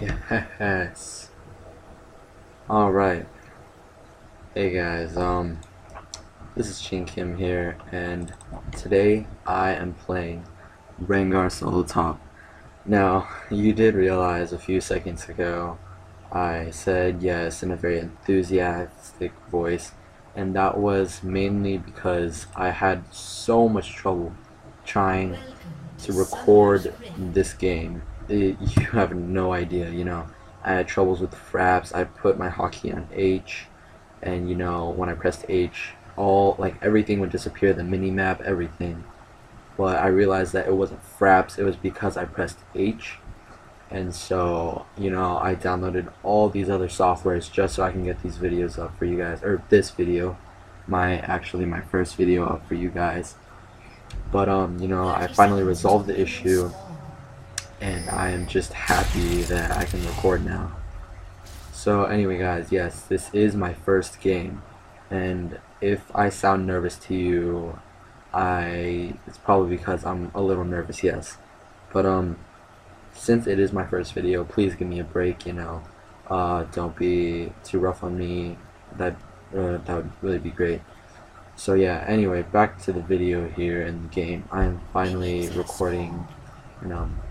Yes. Alright. Hey guys, this is Chin Kim here, and today I am playing Rengar Solo Top. Now, you did realize a few seconds ago I said yes in a very enthusiastic voice, and that was mainly because I had so much trouble trying to record this game. You have no idea, I had troubles with the fraps. I put my hotkey on H, and when I pressed H, everything would disappear, the mini-map, everything. But I realized that it wasn't fraps, it was because I pressed H. And so, I downloaded all these other softwares just so I can get these videos up for you guys, or this video, actually my first video up for you guys. But I finally resolved the issue, and I am just happy that I can record now. So anyway guys, yes, this is my first game, and if I sound nervous to you, it's probably because I'm a little nervous, yes. But since it is my first video, please give me a break, don't be too rough on me. That would really be great. So yeah, anyway, back to the video here in the game. I am finally recording,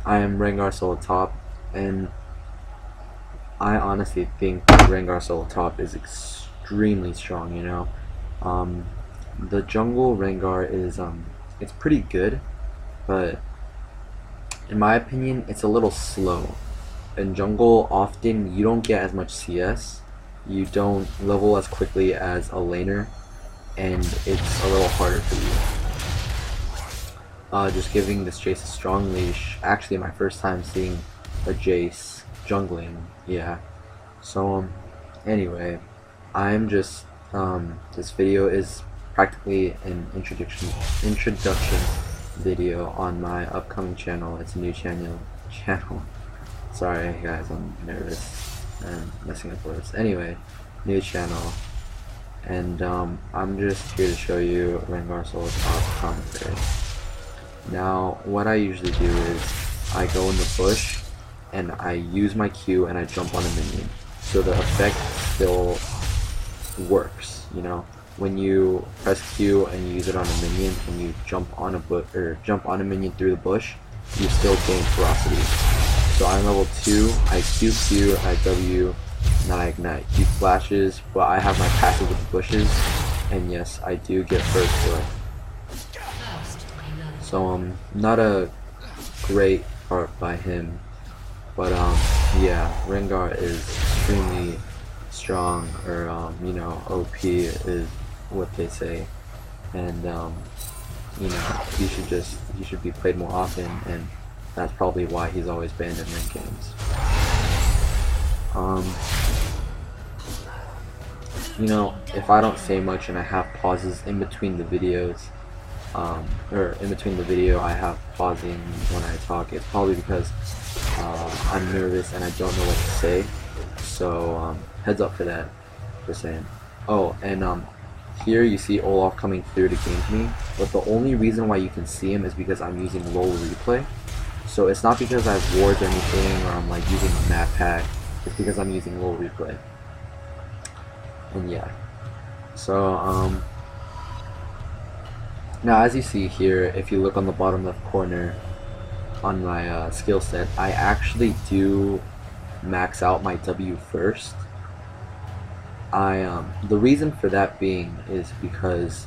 I am Rengar Solo Top, and I honestly think Rengar Solo Top is extremely strong, The jungle Rengar is, it's pretty good, but in my opinion, it's a little slow. In jungle, often you don't get as much CS, you don't level as quickly as a laner, and it's a little harder for you. Just giving this Jace a strong leash. Actually, my first time seeing a Jace jungling, yeah. So anyway, I'm just this video is practically an introduction video on my upcoming channel. It's a new channel. Sorry guys, I'm nervous and messing up words. Anyway, new channel. And I'm just here to show you Rengar Solo Top commentary. Now, what I usually do is I go in the bush and I use my Q and I jump on a minion, so the effect still works. When you press Q and you use it on a minion and you jump on a minion through the bush, you still gain ferocity. So I'm level 2. I Q, I W. Not ignite. He flashes, but I have my passive with the bushes, and yes, I do get first blood. So not a great part by him, but yeah, Rengar is extremely strong, or OP is what they say, and he should be played more often, and that's probably why he's always banned in ranked games. If I don't say much and I have pauses in between the videos, or in between the video I have pausing when I talk, it's probably because I'm nervous and I don't know what to say. So heads up for that, for saying. Oh, and here you see Olaf coming through to gank me, but the only reason why you can see him is because I'm using LOL replay. So it's not because I have wards or anything, or I'm like using a map pack. It's because I'm using LOL replay. And yeah, so now as you see here, if you look on the bottom left corner on my skill set, I actually do max out my W first. The reason for that being is because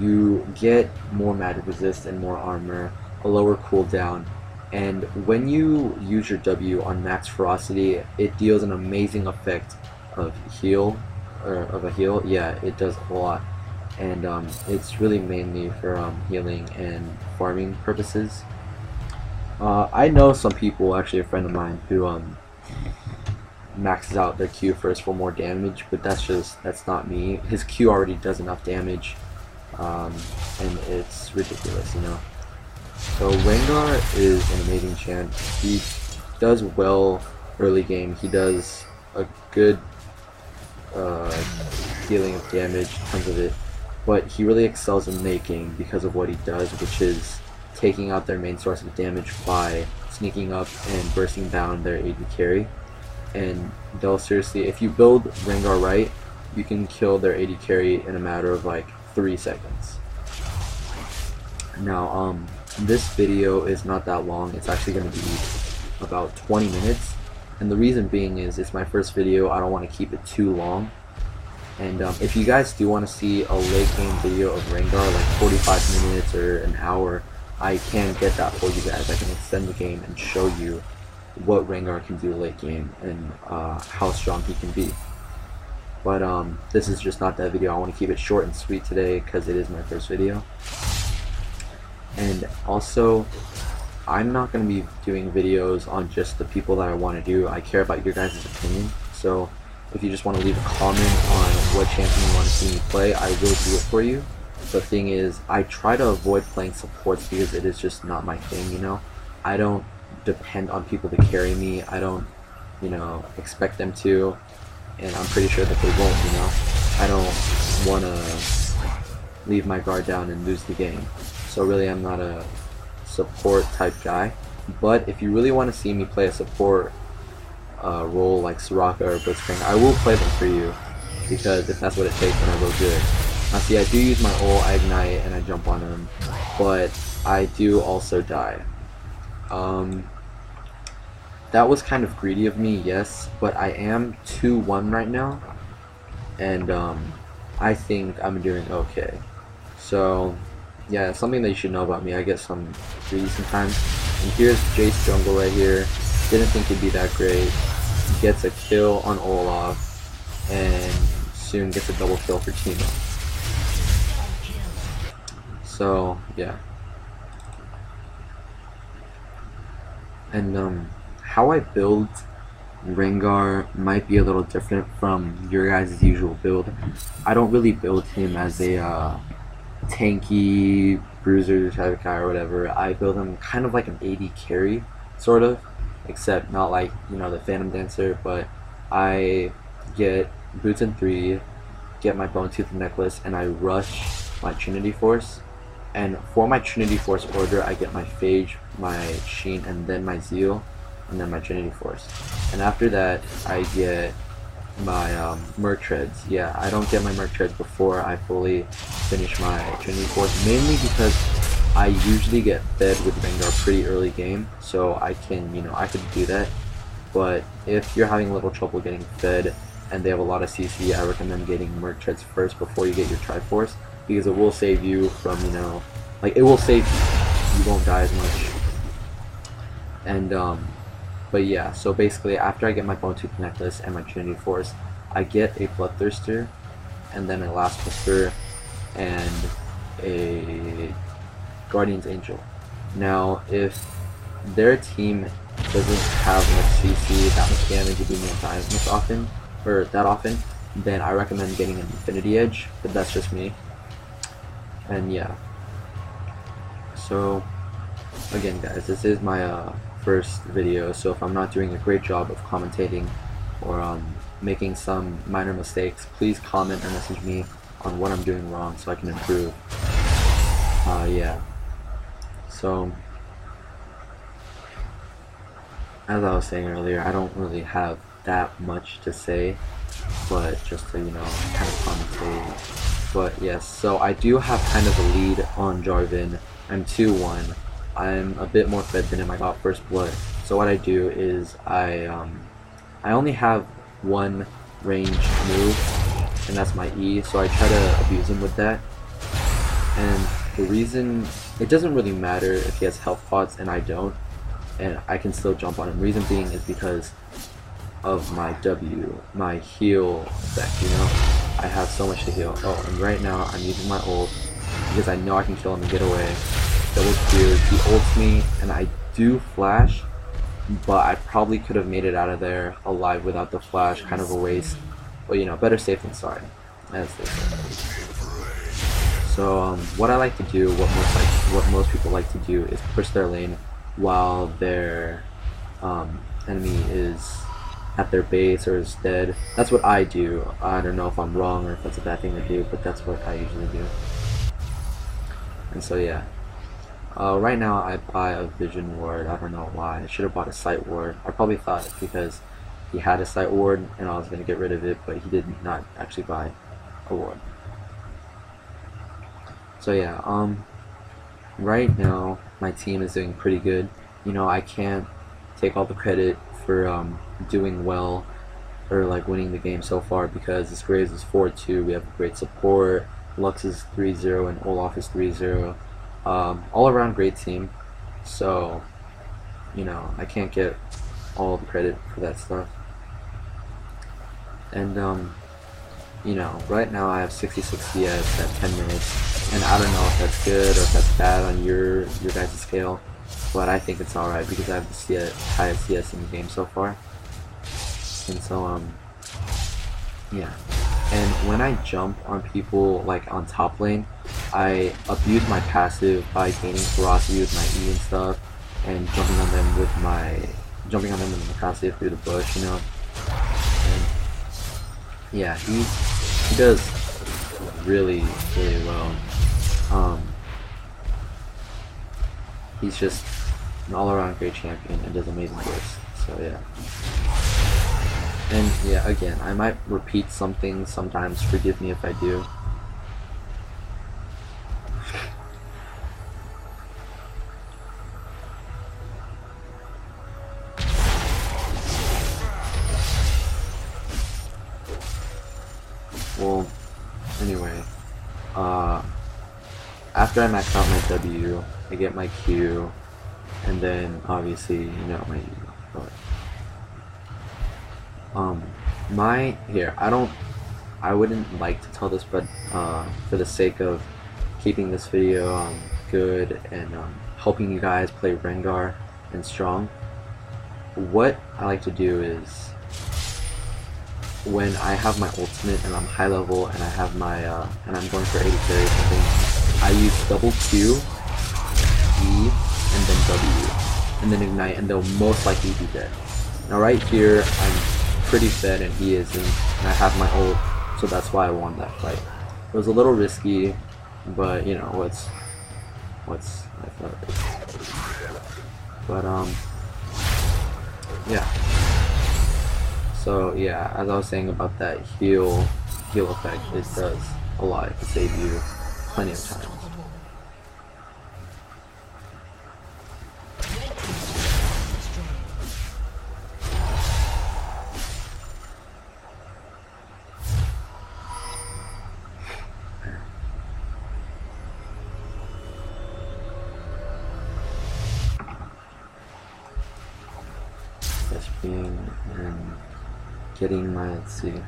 you get more magic resist and more armor, a lower cooldown, and when you use your W on max ferocity, it deals an amazing effect of heal. Yeah, it does a lot, and it's really mainly for healing and farming purposes. I know some people, actually a friend of mine, who maxes out their Q first for more damage, but that's not me. His Q already does enough damage, and it's ridiculous, So Rengar is an amazing champ. He does well early game. He does a good dealing of damage, tons of it, but he really excels in late game because of what he does, which is taking out their main source of damage by sneaking up and bursting down their AD carry. and they'll seriously, if you build Rengar right, you can kill their AD carry in a matter of like 3 seconds. Now, this video is not that long. It's actually going to be about 20 minutes. And the reason being is it's my first video. I don't want to keep it too long. And if you guys do want to see a late game video of Rengar, like 45 minutes or an hour, I can get that for you guys. I can extend the game and show you what Rengar can do late game and how strong he can be. But this is just not that video. I want to keep it short and sweet today because it is my first video. And also, I'm not going to be doing videos on just the people that I want to do. I care about your guys' opinion. So if you just want to leave a comment on what champion you want to see me play, I will do it for you. The thing is, I try to avoid playing supports because it is just not my thing, you know. I don't depend on people to carry me. I don't, you know, expect them to, and I'm pretty sure that they won't, you know. I don't want to leave my guard down and lose the game. So really, I'm not a support type guy. But if you really want to see me play a support role like Soraka or Blitzcrank, I will play them for you, because if that's what it takes, then I will do it. Now see, I do use my ult, I ignite, and I jump on him, but I do also die. That was kind of greedy of me, yes, but I am 2-1 right now, and I think I'm doing okay. So yeah, something that you should know about me, I get some greedy sometimes. And here's Jace jungle right here. Didn't think he'd be that great. Gets a kill on Olaf, and soon gets a double kill for Timo. So yeah. And how I build Rengar might be a little different from your guys' usual build. I don't really build him as a tanky bruiser type of guy or whatever. I build him kind of like an AD carry, sort of, except not like, you know, the Phantom Dancer, but I get boots in 3, get my Bone Tooth necklace, and I rush my Trinity Force. And for my Trinity Force order, I get my Phage, my Sheen, and then my Zeal, and then my Trinity Force. And after that, I get my Merc Treads. Yeah, I don't get my Merc Treads before I fully finish my Trinity Force, mainly because I usually get fed with Rengar pretty early game, so I can, you know, I could do that. But if you're having a little trouble getting fed and they have a lot of CC, I recommend getting Merc Treads first before you get your Triforce, because it will save you from, you know, like, it will save you. You won't die as much. And but yeah, so basically after I get my Bone Tooth necklace and my Trinity Force, I get a Bloodthirster, and then a Last Whisper, and a Guardian's Angel. Now, if their team doesn't have much CC, that much damage, if you don't die much often, or that often, then I recommend getting an Infinity Edge, but that's just me. And yeah. So, again guys, this is my first video, so if I'm not doing a great job of commentating or making some minor mistakes, please comment and message me on what I'm doing wrong so I can improve. Yeah. So, as I was saying earlier, I don't really have that much to say, but just to, you know, kind of commentate. But yes, so I do have kind of a lead on Jarvan. I'm 2-1. I'm a bit more fed than him. I got first blood. So what I do is I only have one ranged move, and that's my E. So I try to abuse him with that. And the reason, it doesn't really matter if he has health pots and I don't, and I can still jump on him. Reason being is because of my W, my heal effect, you know? I have so much to heal. Oh, and right now I'm using my ult because I know I can kill him and get away. Double Q, he ults me, and I do flash, but I probably could have made it out of there alive without the flash, kind of a waste. But you know, better safe than sorry, as they say. So what I like to do, what most people like to do, is push their lane while their enemy is at their base or is dead. That's what I do. I don't know if I'm wrong or if that's a bad thing to do, but that's what I usually do. And so yeah. Right now I buy a Vision Ward. I don't know why. I should have bought a Sight Ward. I probably thought because he had a site ward and I was going to get rid of it, but he did not actually buy a ward. So yeah, right now my team is doing pretty good. You know, I can't take all the credit for doing well or like winning the game so far, because this Graves is 4-2. We have great support. Lux is 3-0 and Olaf is 3-0. All around great team. So, you know, I can't get all the credit for that stuff. And you know, right now I have 66 CS at 10 minutes, and I don't know if that's good or if that's bad on your guys' scale, but I think it's alright because I have the highest CS in the game so far. And so yeah. And when I jump on people like on top lane, I abuse my passive by gaining ferocity with my E and stuff, and jumping on them with my passive through the bush, you know. And yeah, he does really well. He's just an all-around great champion and does amazing bursts. So yeah. And yeah, again, I might repeat some things sometimes. Forgive me if I do. Well, anyway, after I max out my W, I get my Q, and then obviously, you know, my U. But, I wouldn't like to tell this, but for the sake of keeping this video good and helping you guys play Rengar and strong, what I like to do is, when I have my ultimate and I'm high level and I have my and I'm going for 80 carry or something, I use double Q, E, and then W, and then ignite, and they'll most likely be dead. Now right here, I'm pretty fed and he isn't, and I have my ult, so that's why I won that fight. It was a little risky, but you know, what's but yeah. So yeah, as I was saying about that heal effect, it does a lot. It can save you plenty of times. And getting my, let's see,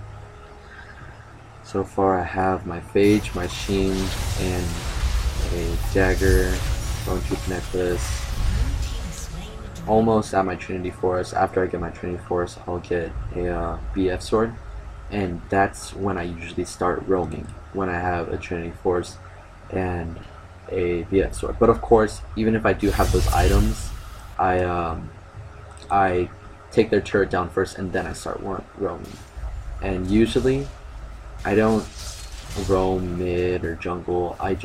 so far I have my Phage, my Sheen, and a dagger, bone tooth necklace. Almost at my Trinity Force. After I get my Trinity Force, I'll get a BF sword, and that's when I usually start roaming, when I have a Trinity Force and a BF sword. But of course, even if I do have those items, I take their turret down first and then I start roaming. And usually I don't roam mid or jungle. I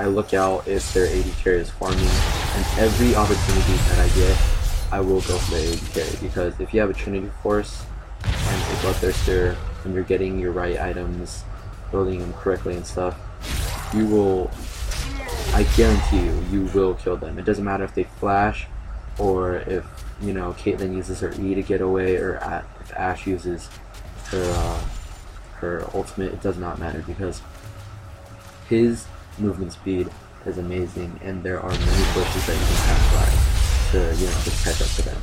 look out if their AD carry is farming, and every opportunity that I get, I will go for the AD carry, because if you have a Trinity Force and a Bloodthirster and you're getting your right items, building them correctly and stuff, you will, I guarantee you will kill them. It doesn't matter if they flash, or if, you know, Caitlyn uses her E to get away, or if Ashe uses her ultimate. It does not matter, because his movement speed is amazing, and there are many bushes that you can pass by to, you know, just catch up to them.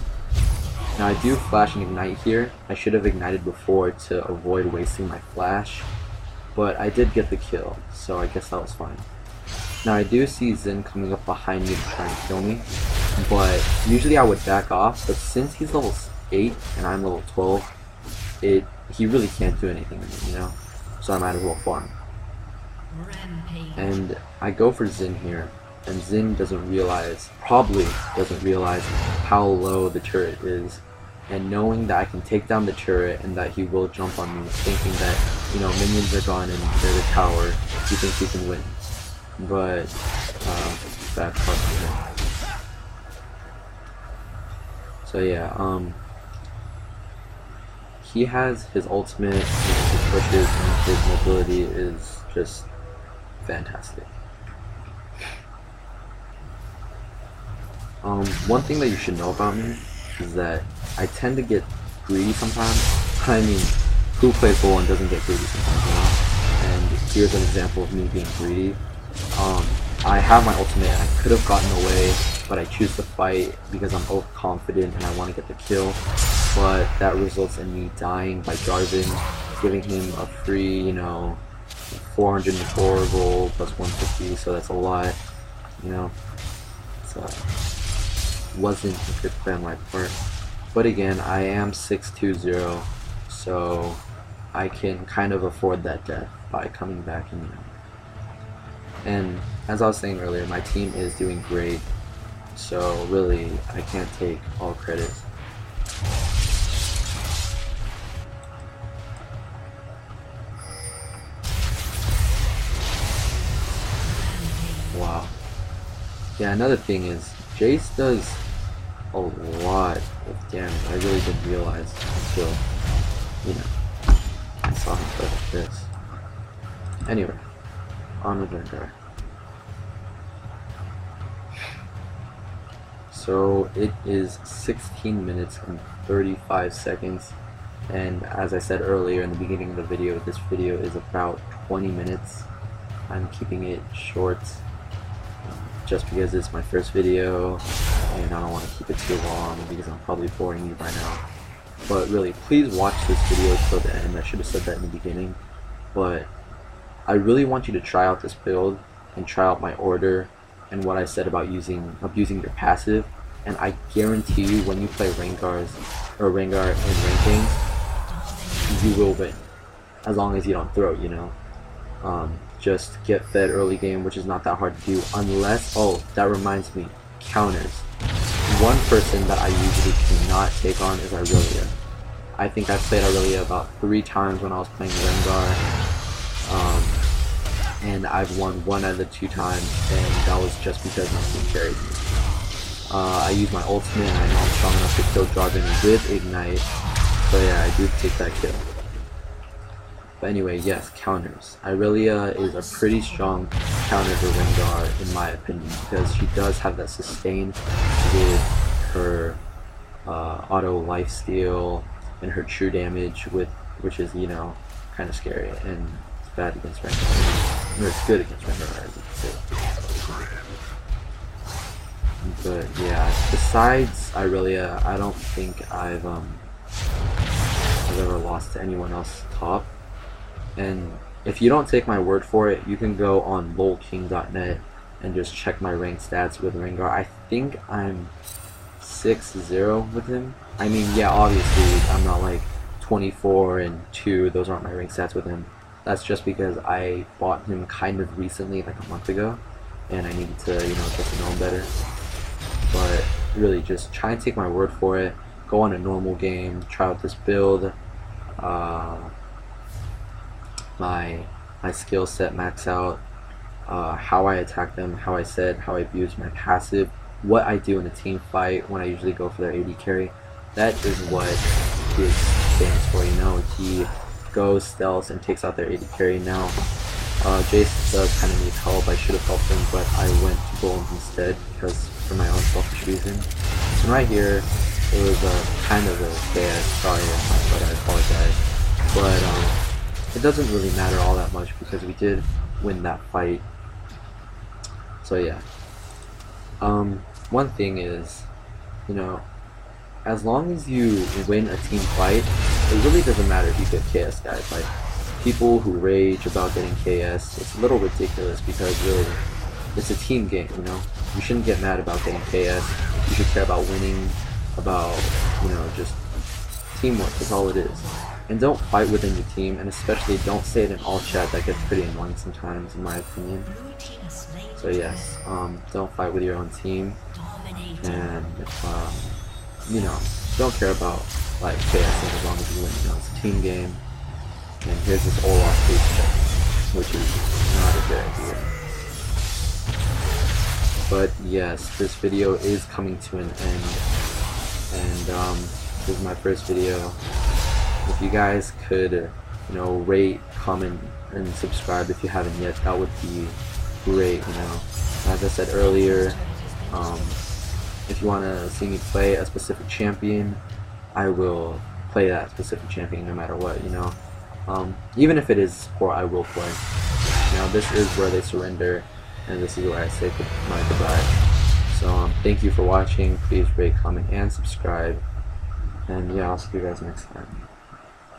Now I do flash and ignite here. I should have ignited before to avoid wasting my flash, but I did get the kill, so I guess that was fine. Now I do see Xin coming up behind me to try and kill me, but usually I would back off, but since he's level 8 and I'm level 12, he really can't do anything to me, you know? So I might as well farm. And I go for Xin here, and Xin probably doesn't realize how low the turret is, and knowing that I can take down the turret and that he will jump on me, thinking that, you know, minions are gone and they're the tower, he thinks he can win. But bad part for him. So yeah, he has his ultimate, his pushes, and his mobility is just fantastic. One thing that you should know about me is that I tend to get greedy sometimes. I mean, who plays for one doesn't get greedy sometimes, you know? And here's an example of me being greedy. I have my ultimate and I could have gotten away, but I choose to fight because I'm overconfident and I want to get the kill. But that results in me dying by Jarvan, giving him a free, you know, 404 gold plus 150, so that's a lot, you know. So wasn't a good play on my part. But again, I am 620, so I can kind of afford that death by coming back and, you know. And as I was saying earlier, my team is doing great, so really I can't take all credit. Wow. Yeah, another thing is, Jace does a lot of damage. I really didn't realize until, you know, I saw him play like this. Anyway, on with Rengar. So it is 16 minutes and 35 seconds, and as I said earlier in the beginning of the video, this video is about 20 minutes. I'm keeping it short just because it's my first video and I don't want to keep it too long because I'm probably boring you by now. But really, please watch this video till the end. I should have said that in the beginning, but I really want you to try out this build and try out my order and what I said about abusing your passive, and I guarantee you when you play Rengar in ranking, you will win, as long as you don't throw, you know. Just get fed early game, which is not that hard to do, unless, oh, that reminds me, counters. One person that I usually cannot take on is Irelia. I think I played Irelia about 3 times when I was playing Rengar, and I've won 1 out of the 2 times, and that was just because my team carried me. I use my ultimate, and I know I'm strong enough to kill Jarvan with Ignite, so yeah, I do take that kill. But anyway, yes, counters. Irelia is a pretty strong counter to Rengar, in my opinion, because she does have that sustain with her auto lifesteal and her true damage, which is, you know, kind of scary, and it's bad against Rengar. Or it's good against Rengar, as you can say. But yeah, besides Irelia, I don't think I've ever lost to anyone else top. And if you don't take my word for it, you can go on lolking.net and just check my rank stats with Rengar. I think I'm 6-0 with him. I mean, yeah, obviously I'm not like 24 and 2. Those aren't my rank stats with him. That's just because I bought him kind of recently, like a month ago, and I needed to, you know, get to know him better. But really, just try and take my word for it. Go on a normal game, try out this build. My skill set max out, how I attack them, how I abuse my passive, what I do in a team fight when I usually go for their AD carry. That is what he stands for, you know. He goes stealth and takes out their AD carry. Now, Jace does kind of need help. I should have helped him, but I went to gold instead because for my own selfish reason. And right here, it was kind of a bad, sorry, but I apologize. But it doesn't really matter all that much because we did win that fight. So yeah. One thing is, you know, as long as you win a team fight, it really doesn't matter if you get KS, guys. Like, people who rage about getting KS, it's a little ridiculous because really, it's a team game, you know? You shouldn't get mad about getting KS. You should care about winning, about, you know, just teamwork. That's all it is. And don't fight within your team, and especially don't say it in all chat. That gets pretty annoying sometimes, in my opinion. So yes, don't fight with your own team, and you know, don't care about like KS as long as you win. You know, it's a team game. And here's this Olaf face check, which is not a good idea. But yes, this video is coming to an end, and this is my first video. if you guys could, rate, comment, and subscribe if you haven't yet, that would be great. As I said earlier, um, if you want to see me play a specific champion, I will play that specific champion no matter what. Even if it is support, I will play. This is where they surrender, and this is where I say my goodbye. So thank you for watching. Please rate, comment, and subscribe. And yeah, I'll see you guys next time.